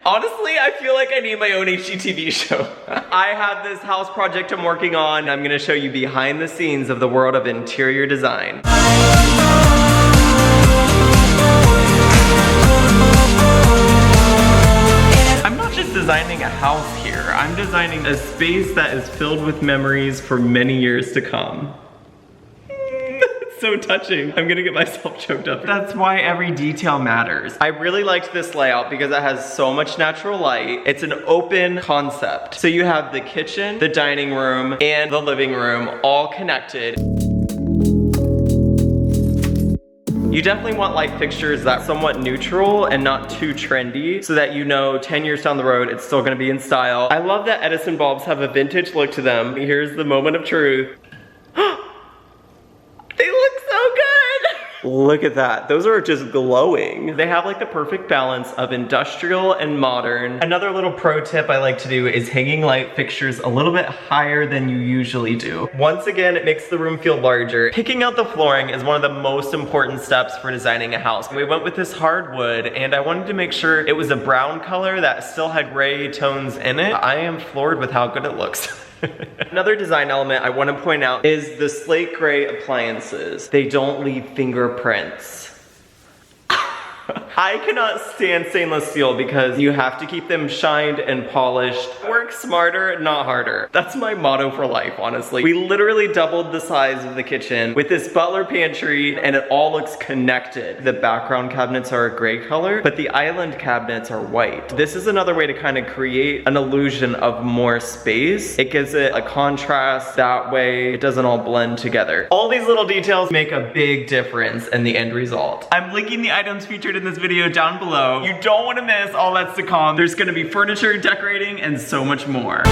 Honestly, I feel like I need my own HGTV show. I have this house project I'm working on. I'm gonna show you behind the scenes of the world of interior design. I'm not just designing a house here. I'm designing a space that is filled with memories for many years to come. So touching. I'm gonna get myself choked up. That's why every detail matters. I really liked this layout because it has so much natural light. It's an open concept. So you have the kitchen, the dining room, and the living room all connected. You definitely want light fixtures that are somewhat neutral and not too trendy so that you know 10 years down the road it's still gonna be in style. I love that Edison bulbs have a vintage look to them. Here's the moment of truth. They look so good! Look at that. Those are just glowing. They have like the perfect balance of industrial and modern. Another little pro tip I like to do is hanging light fixtures a little bit higher than you usually do. Once again, it makes the room feel larger. Picking out the flooring is one of the most important steps for designing a house. We went with this hardwood and I wanted to make sure it was a brown color that still had gray tones in it. I am floored with how good it looks. Another design element I want to point out is the slate gray appliances. They don't leave fingerprints. I cannot stand stainless steel because you have to keep them shined and polished. Work smarter, not harder. That's my motto for life, honestly. We literally doubled the size of the kitchen with this butler pantry and it all looks connected. The background cabinets are a gray color, but the island cabinets are white. This is another way to kind of create an illusion of more space. It gives it a contrast, that way it doesn't all blend together. All these little details make a big difference in the end result. I'm linking the items featured in this video down below. You don't want to miss all that's to come. There's gonna be furniture, decorating, and so much more.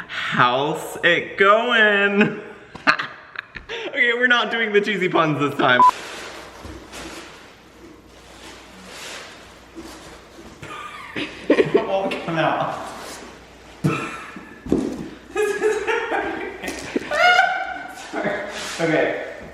How's it going? Okay, we're not doing the cheesy puns this time. It won't come out.